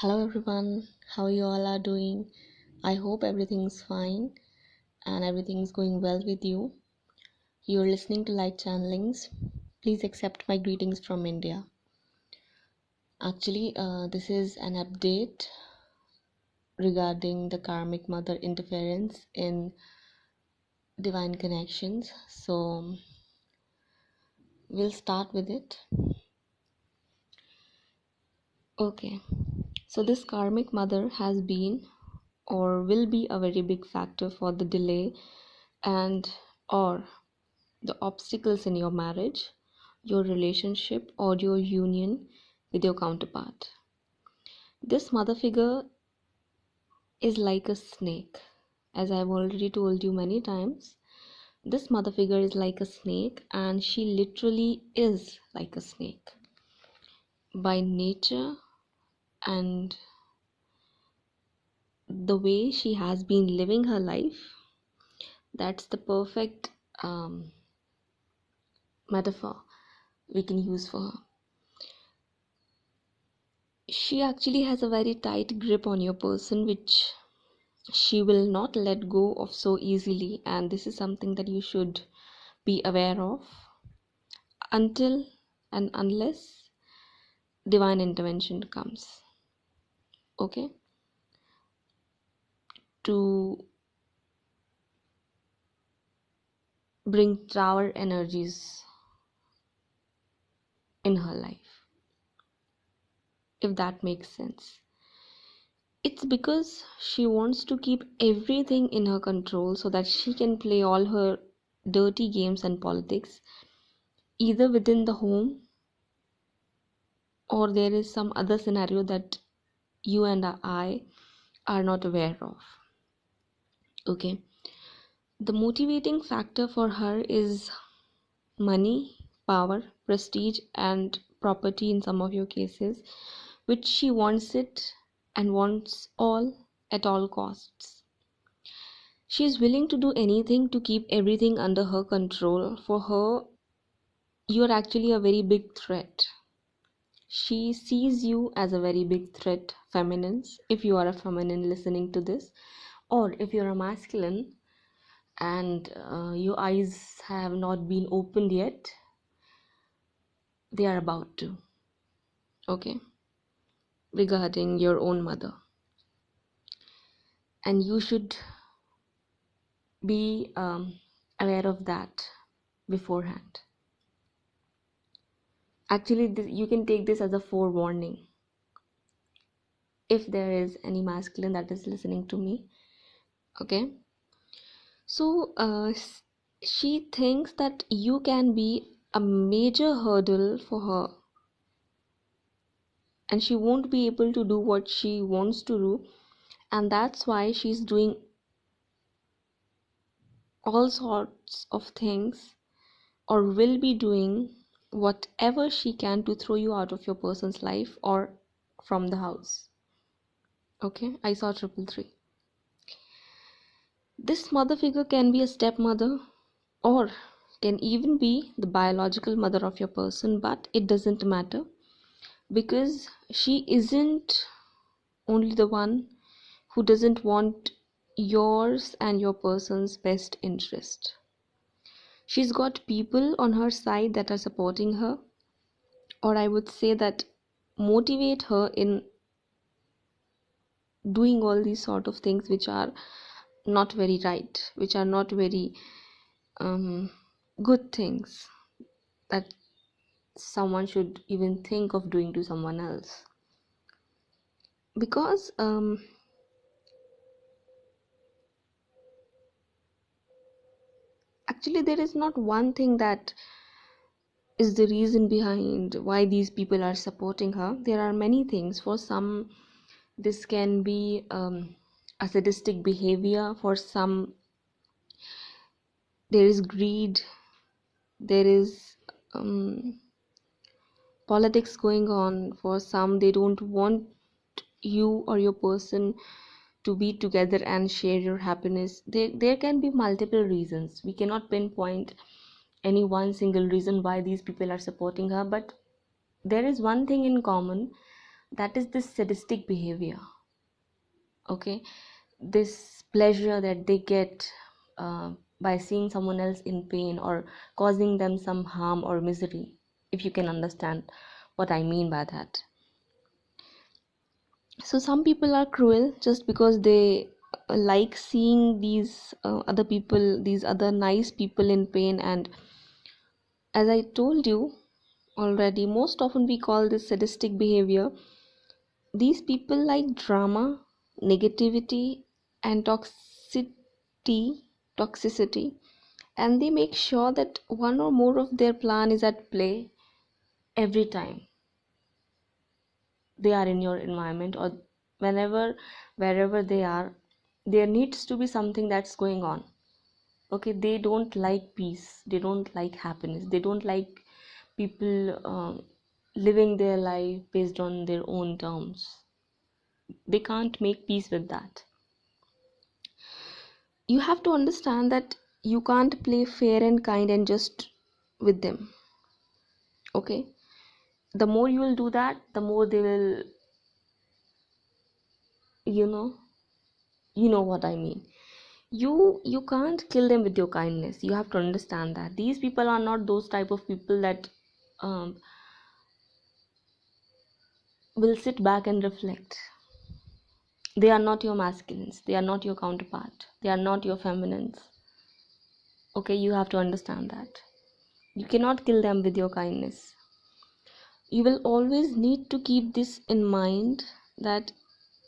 Hello everyone, how you all are doing? I hope everything's fine and everything's going well with you. You're listening to Light Channelings. Please accept my greetings from India. This is an update regarding the karmic mother interference in divine connections. So we'll start with it. Okay, so this karmic mother has been or will be a very big factor for the delay and or the obstacles in your marriage, your relationship, or your union with your counterpart. This mother figure is like a snake. As I've already told you many times, this mother figure is like a snake, and she literally is like a snake by nature and the way she has been living her life. That's the perfect metaphor we can use for her. She actually has a very tight grip on your person, which she will not let go of so easily, and this is something that you should be aware of until and unless divine intervention comes. Okay, to bring tower energies in her life, if that makes sense. It's because she wants to keep everything in her control so that she can play all her dirty games and politics either within the home, or there is some other scenario that you and I are not aware of. Okay, the motivating factor for her is money, power, prestige, and property in some of your cases, which she wants it and wants all at all costs. She is willing to do anything to keep everything under her control. For her, you are actually a very big threat. She sees you as a very big threat, feminines, if you are a feminine listening to this, or if you're a masculine and your eyes have not been opened yet, they are about to. Okay, regarding your own mother. And you should be aware of that beforehand. Actually, you can take this as a forewarning if there is any masculine that is listening to me. Okay, so she thinks that you can be a major hurdle for her, and she won't be able to do what she wants to do, and that's why she's doing all sorts of things, or will be doing whatever she can to throw you out of your person's life or from the house. Okay, I saw 333. This mother figure can be a stepmother or can even be the biological mother of your person, but it doesn't matter because she isn't only the one who doesn't want yours and your person's best interest. She's got people on her side that are supporting her, or I would say that motivate her in doing all these sort of things which are not very right, which are not very good things that someone should even think of doing to someone else. Because actually there is not one thing that is the reason behind why these people are supporting her. There are many things. For some, this can be a sadistic behavior. For some, there is greed, there is politics going on. For some, they don't want you or your person to be together and share your happiness. There can be multiple reasons. We cannot pinpoint any one single reason why these people are supporting her, but there is one thing in common. that is this sadistic behavior. Okay, this pleasure that they get by seeing someone else in pain or causing them some harm or misery, if you can understand what I mean by that. So some people are cruel just because they like seeing these other people, these other nice people in pain. And as I told you already, most often we call this sadistic behavior. These people like drama, negativity, and toxicity, and they make sure that one or more of their plan is at play every time they are in your environment, or whenever, wherever they are, there needs to be something that's going on. Okay, they don't like peace, they don't like happiness, they don't like people living their life based on their own terms. They can't make peace with that. You have to understand that you can't play fair and kind and just with them. Okay, the more you will do that, the more they will, you know what I mean. You can't kill them with your kindness. You have to understand that these people are not those type of people that um, will sit back and reflect. They are not your masculines, they are not your counterpart, they are not your feminines. Okay, you have to understand that you cannot kill them with your kindness. You will always need to keep this in mind, that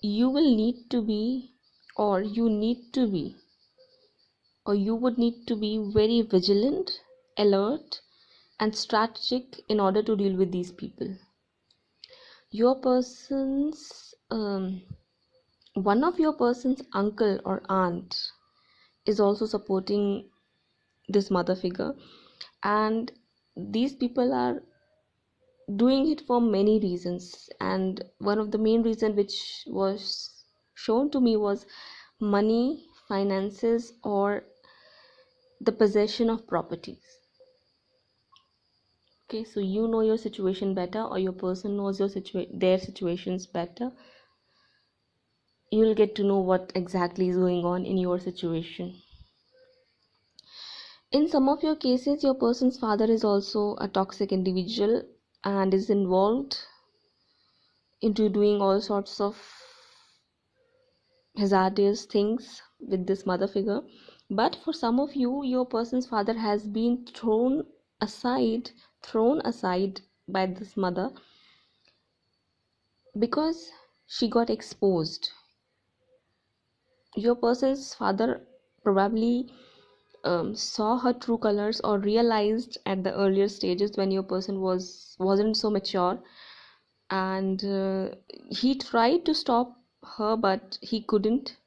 you will need to be, or you need to be, or you would need to be very vigilant, alert, and strategic in order to deal with these people. Your person's one of your person's uncle or aunt is also supporting this mother figure, and these people are doing it for many reasons, and one of the main reason which was shown to me was money, finances, or the possession of properties. Okay, so you know your situation better, or your person knows their situations better. You'll get to know what exactly is going on in your situation. In some of your cases, your person's father is also a toxic individual and is involved into doing all sorts of hazardous things with this mother figure. But for some of you, your person's father has been thrown aside by this mother because she got exposed. Your person's father probably saw her true colors, or realized at the earlier stages when your person wasn't so mature, and he tried to stop her, but he couldn't,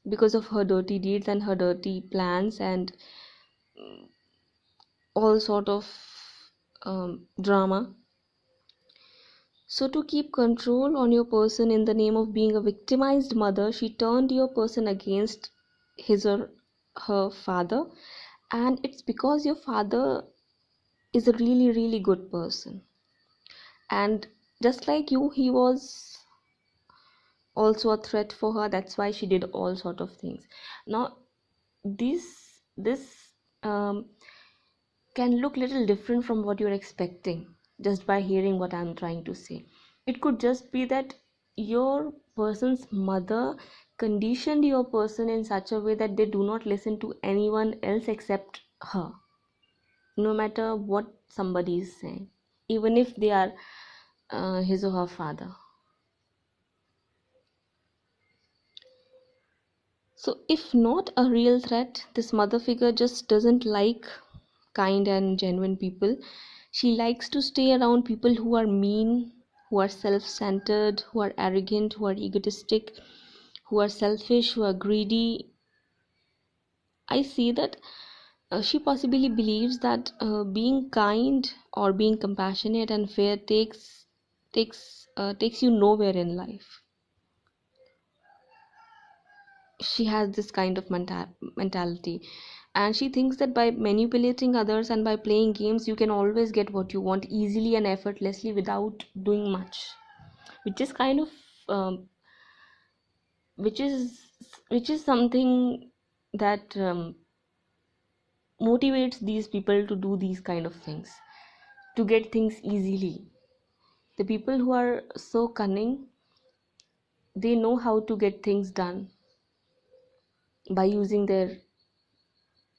because of her dirty deeds and her dirty plans and all sort of drama. So to keep control on your person in the name of being a victimized mother, she turned your person against his or her father. And it's because your father is a really, really good person. And just like you, he was also a threat for her. That's why she did all sort of things. Now, this can look little different from what you're expecting just by hearing what I'm trying to say. It could just be that your person's mother conditioned your person in such a way that they do not listen to anyone else except her, no matter what somebody is saying, even if they are his or her father. So, if not a real threat, this mother figure just doesn't like kind and genuine people. She likes to stay around people who are mean, who are self centered, who are arrogant, who are egotistic, who are selfish, who are greedy. I see that she possibly believes that being kind or being compassionate and fair takes you nowhere in life. She has this kind of mentality, and she thinks that by manipulating others and by playing games, you can always get what you want easily and effortlessly without doing much, which is kind of which is something that motivates these people to do these kind of things, to get things easily. The people who are so cunning, they know how to get things done by using their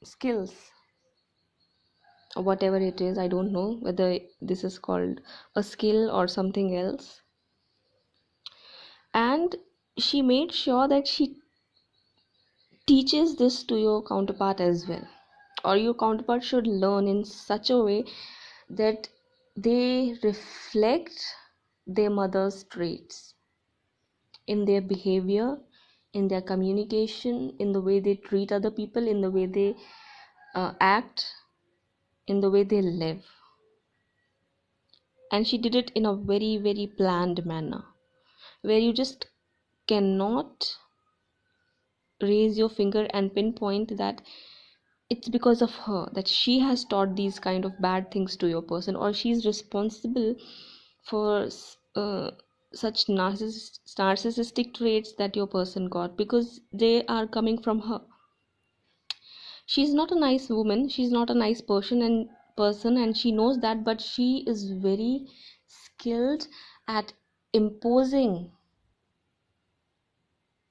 skills, or whatever it is. I don't know whether this is called a skill or something else. And she made sure that she teaches this to your counterpart as well, or your counterpart should learn in such a way that they reflect their mother's traits in their behavior, in their communication, in the way they treat other people, in the way they act, in the way they live. And she did it in a very, very planned manner, where you just cannot raise your finger and pinpoint that it's because of her that she has taught these kind of bad things to your person, or she's responsible for such narcissistic traits that your person got, because they are coming from her. She's not a nice woman, she's not a nice person and she knows that, but she is very skilled at imposing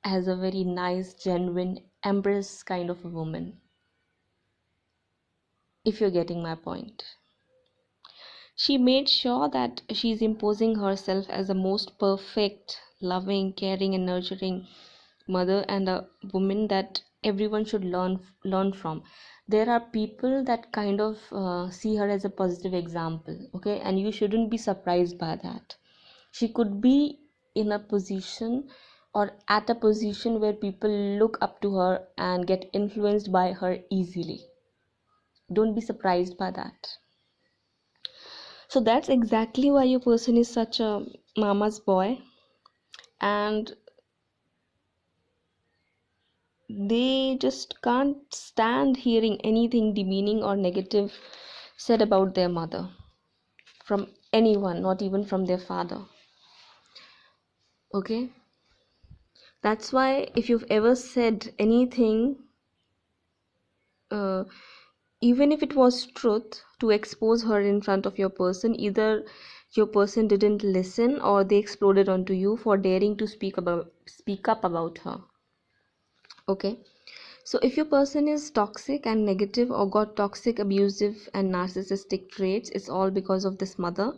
as a very nice, genuine empress kind of a woman, if you're getting my point. She made sure that she's imposing herself as the most perfect, loving, caring, and nurturing mother and a woman that everyone should learn from. There are people that kind of see her as a positive example, okay, and you shouldn't be surprised by that. She could be in a position or at a position where people look up to her and get influenced by her easily. Don't be surprised by that. So that's exactly why your person is such a mama's boy, and they just can't stand hearing anything demeaning or negative said about their mother from anyone, not even from their father. Okay? That's why if you've ever said anything, uh, even if it was truth, to expose her in front of your person, either your person didn't listen or they exploded onto you for daring to speak up about her. Okay? So if your person is toxic and negative or got toxic, abusive and narcissistic traits, it's all because of this mother,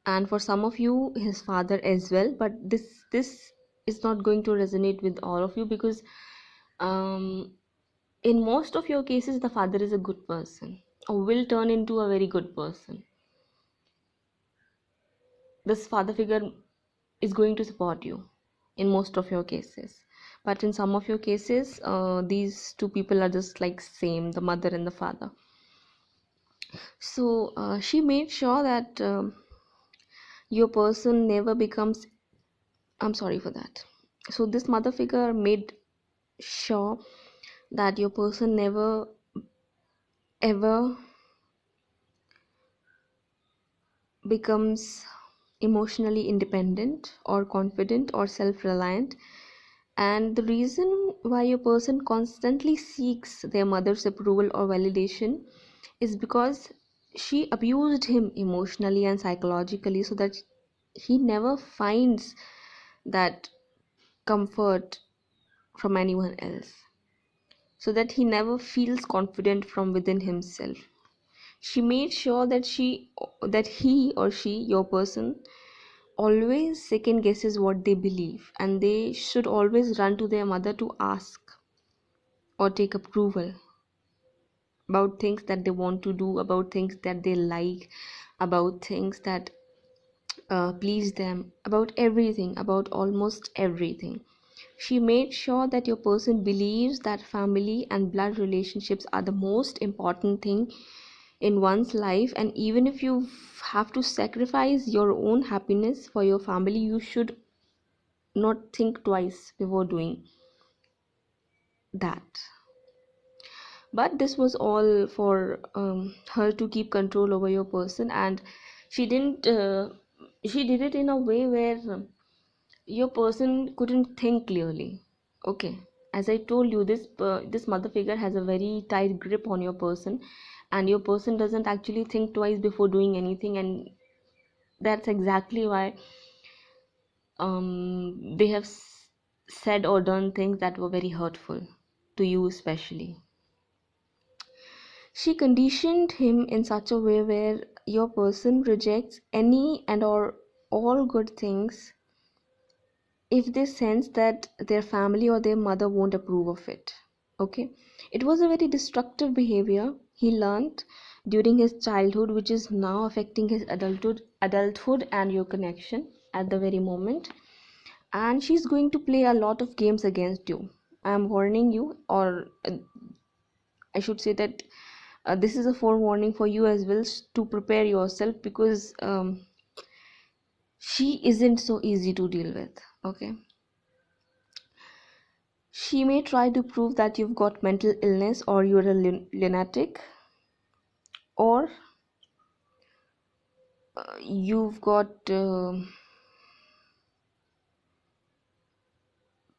and for some of you his father as well. But this is not going to resonate with all of you, because in most of your cases the father is a good person or will turn into a very good person. This father figure is going to support you in most of your cases, but in some of your cases these two people are just like same, the mother and the father. So she made sure that your person never becomes, I'm sorry for that. So this mother figure made sure that your person never ever becomes emotionally independent or confident or self-reliant. And the reason why your person constantly seeks their mother's approval or validation is because she abused him emotionally and psychologically, so that he never finds that comfort from anyone else, so that he never feels confident from within himself. She made sure that he or she, your person, always second guesses what they believe, and they should always run to their mother to ask or take approval about things that they want to do, about things that they like, about things that please them, about everything, about almost everything. She made sure that your person believes that family and blood relationships are the most important thing in one's life, and even if you have to sacrifice your own happiness for your family, you should not think twice before doing that. But this was all for her to keep control over your person, and she didn't she did it in a way where your person couldn't think clearly. Okay, as I told you, this mother figure has a very tight grip on your person, and your person doesn't actually think twice before doing anything, and that's exactly why they have said or done things that were very hurtful to you especially. She conditioned him in such a way where your person rejects any and or all good things if they sense that their family or their mother won't approve of it. Okay, it was a very destructive behavior he learned during his childhood, which is now affecting his adulthood and your connection at the very moment. And she's going to play a lot of games against you. I'm warning you, or I should say that this is a forewarning for you as well, to prepare yourself, because she isn't so easy to deal with. Okay, she may try to prove that you've got mental illness or you're a lunatic, or you've got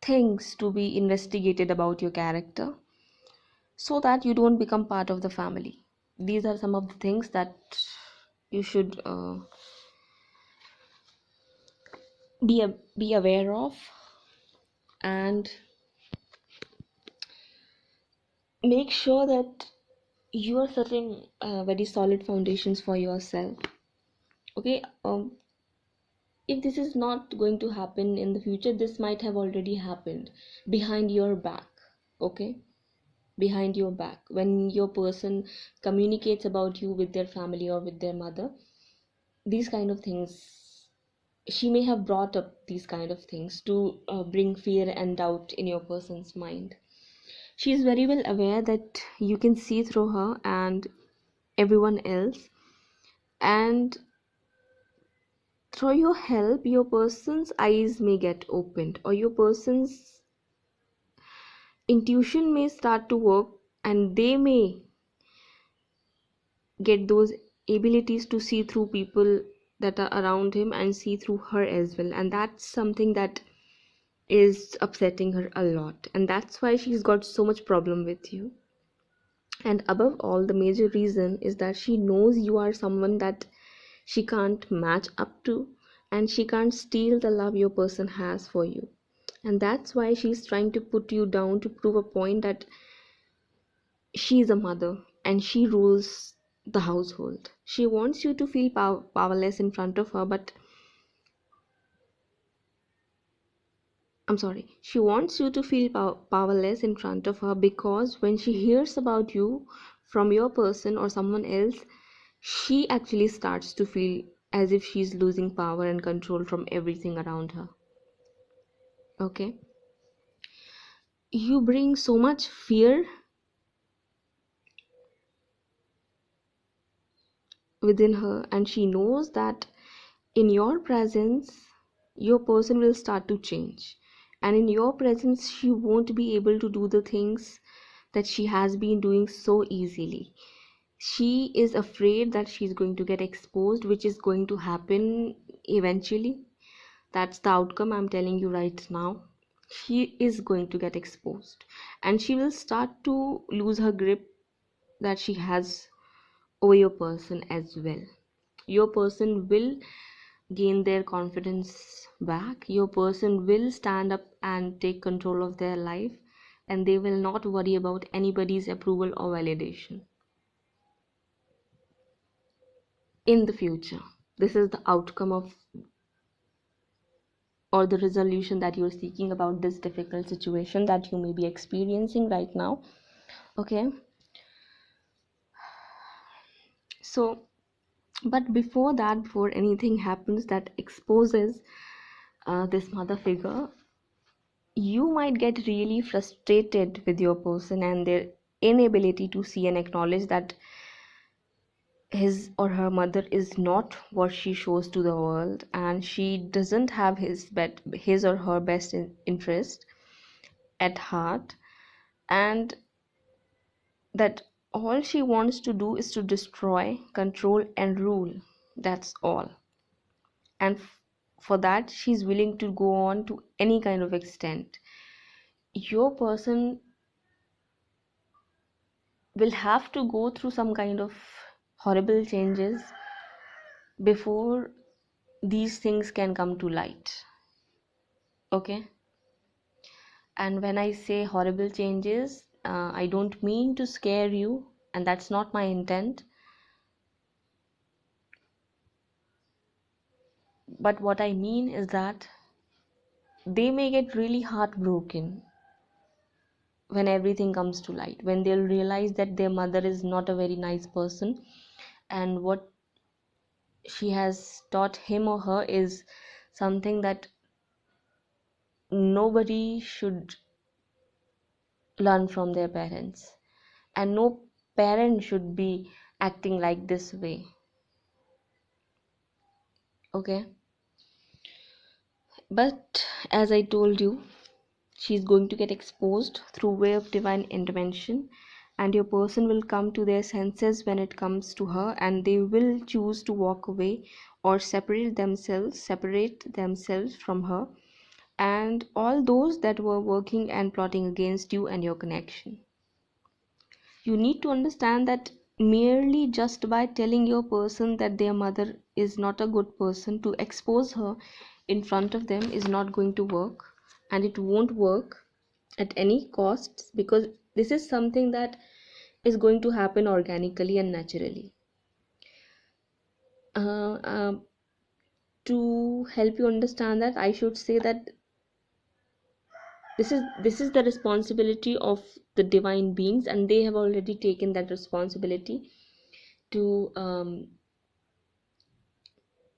things to be investigated about your character, so that you don't become part of the family. These are some of the things that you should be aware of, and make sure that you are setting very solid foundations for yourself. Okay, if this is not going to happen in the future, this might have already happened behind your back. Okay, behind your back, when your person communicates about you with their family or with their mother, these kind of things, she may have brought up these kind of things to bring fear and doubt in your person's mind. She is very well aware that you can see through her and everyone else, and through your help, your person's eyes may get opened, or your person's intuition may start to work, and they may get those abilities to see through people that are around him and see through her as well. And that's something that is upsetting her a lot, and that's why she's got so much problem with you. And above all, the major reason is that she knows you are someone that she can't match up to, and she can't steal the love your person has for you. And that's why she's trying to put you down to prove a point that she's a mother and she rules the household. She wants you to feel powerless in front of her, but I'm sorry, she wants you to feel powerless in front of her, because when she hears about you from your person or someone else, she actually starts to feel as if she's losing power and control from everything around her. Okay, you bring so much fear within her, and she knows that in your presence your person will start to change, and in your presence she won't be able to do the things that she has been doing so easily. She is afraid that she's going to get exposed, which is going to happen eventually. That's the outcome, I'm telling you right now. She is going to get exposed, and she will start to lose her grip that she has over your person as well. Your person will gain their confidence back. Your person will stand up and take control of their life, and they will not worry about anybody's approval or validation in the future. This is the outcome of, or the resolution that you're seeking about this difficult situation that you may be experiencing right now. Okay, so but before that, before anything happens that exposes this mother figure, you might get really frustrated with your person and their inability to see and acknowledge that his or her mother is not what she shows to the world, and she doesn't have his or her best interest at heart, and that all she wants to do is to destroy, control, and rule. That's all. And for that she's willing to go on to any kind of extent. Your person will have to go through some kind of horrible changes before these things can come to light. Okay, and when I say horrible changes, I don't mean to scare you, and that's not my intent. But what I mean is that they may get really heartbroken when everything comes to light, when they'll realize that their mother is not a very nice person, and what she has taught him or her is something that nobody should learn from their parents, and no parent should be acting like this way. Okay, but as I told you, she's going to get exposed through way of divine intervention, and your person will come to their senses when it comes to her, and they will choose to walk away or separate themselves from her and all those that were working and plotting against you and your connection. You need to understand that merely just by telling your person that their mother is not a good person, to expose her in front of them is not going to work, and it won't work at any costs, because this is something that is going to happen organically and naturally. uh, uh, to help you understand that, I should say that this is the responsibility of the divine beings, and they have already taken that responsibility to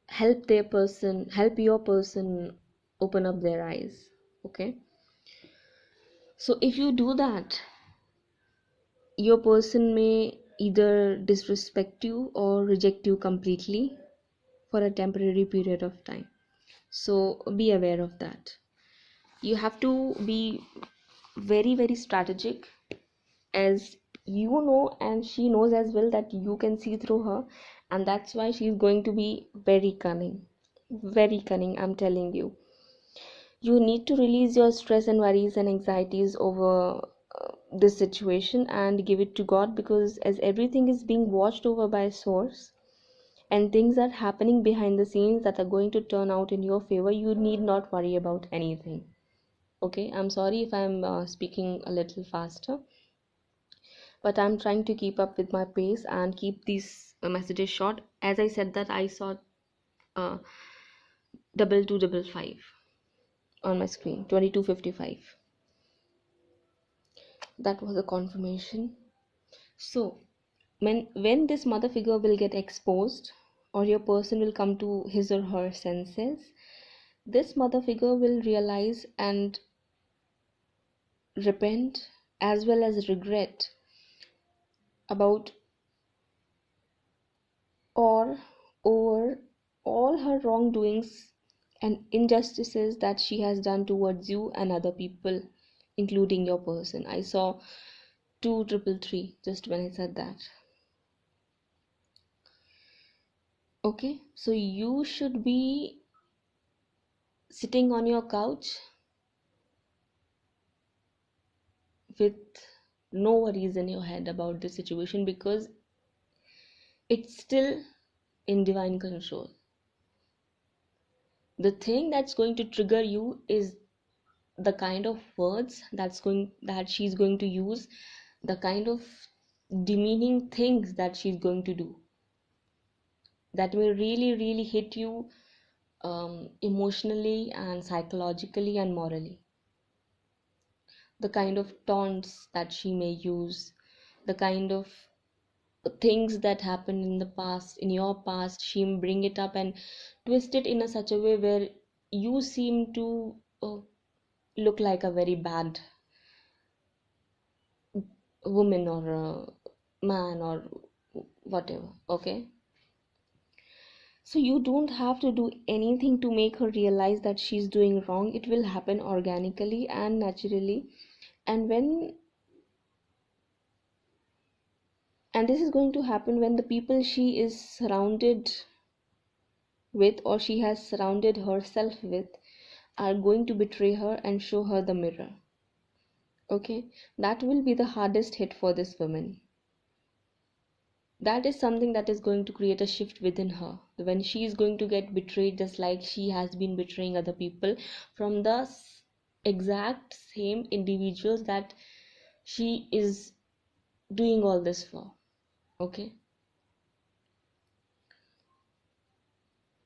help your person open up their eyes. Okay, so if you do that, your person may either disrespect you or reject you completely for a temporary period of time. So be aware of that. You have to be very, very strategic, as you know, and she knows as well that you can see through her, and that's why she's going to be very cunning. Very cunning, I'm telling you. You need to release your stress and worries and anxieties over this situation and give it to God, because as everything is being watched over by a source and things are happening behind the scenes that are going to turn out in your favor, you need not worry about anything. Okay, I'm sorry if I'm speaking a little faster, but I'm trying to keep up with my pace and keep these messages short. As I said that I saw uh, 2255 on my screen, 2255. That was a confirmation. So when this mother figure will get exposed, or your person will come to his or her senses, this mother figure will realize and repent as well as regret about or over all her wrongdoings and injustices that she has done towards you and other people, including your person. I saw 2333 just when I said that. Okay, so you should be sitting on your couch with no worries in your head about the situation, because it's still in divine control. The thing that's going to trigger you is the kind of words that she's going to use, the kind of demeaning things that she's going to do, that will really, really hit you emotionally and psychologically and morally. The kind of taunts that she may use, the kind of things that happened in the past, in your past, she may bring it up and twist it in a such a way where you seem to look like a very bad woman or a man or whatever. Okay, so you don't have to do anything to make her realize that she's doing wrong. It will happen organically and naturally. And this is going to happen when the people she is surrounded with, or she has surrounded herself with, are going to betray her and show her the mirror. Okay, that will be the hardest hit for this woman. That is something that is going to create a shift within her, when she is going to get betrayed just like she has been betraying other people from the exact same individuals that she is doing all this for. Okay,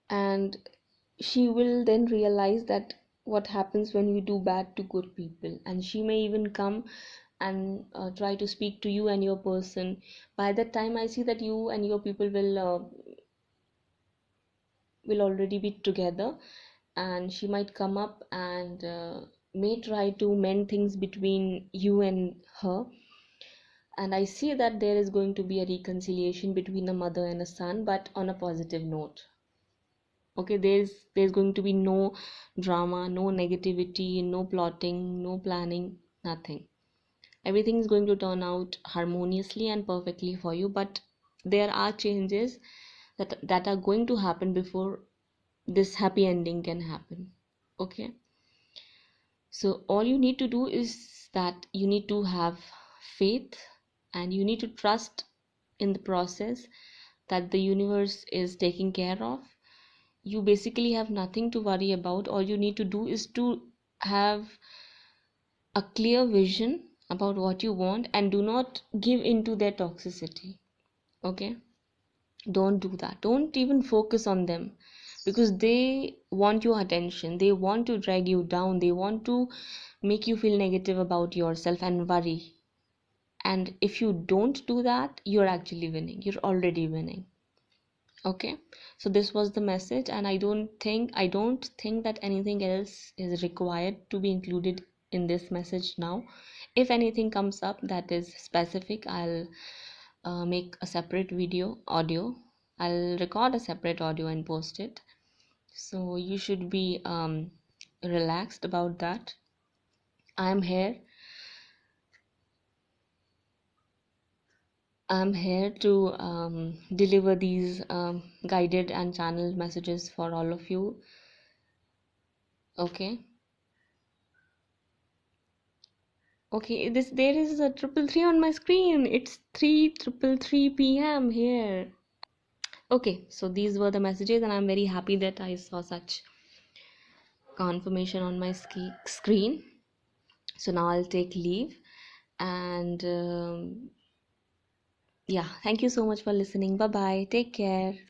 and she will then realize that what happens when you do bad to good people, and she may even come and try to speak to you and your person. By that time I see that you and your people will already be together, and she might come up and may try to mend things between you and her. And I see that there is going to be a reconciliation between a mother and a son, but on a positive note. Okay, there's going to be no drama, no negativity, no plotting, no planning, nothing. Everything is going to turn out harmoniously and perfectly for you, but there are changes that are going to happen before this happy ending can happen. Okay, so all you need to do is that you need to have faith, and you need to trust in the process that the universe is taking care of. You basically have nothing to worry about. All you need to do is to have a clear vision about what you want, and do not give into their toxicity. Okay, don't do that. Don't even focus on them, because they want your attention, they want to drag you down, they want to make you feel negative about yourself and worry. And if you don't do that, you're actually winning, you're already winning. Okay, so this was the message, and I don't think that anything else is required to be included in this message now. If anything comes up that is specific, I'll make a separate video audio. I'll record a separate audio and post it, so you should be relaxed about that. I'm here to deliver these guided and channeled messages for all of you. Okay. Okay, there is a 333 on my screen. It's 3:33 p.m. here. Okay, so these were the messages, and I'm very happy that I saw such confirmation on my screen. So now I'll take leave, and yeah, thank you so much for listening. Bye bye. Take care.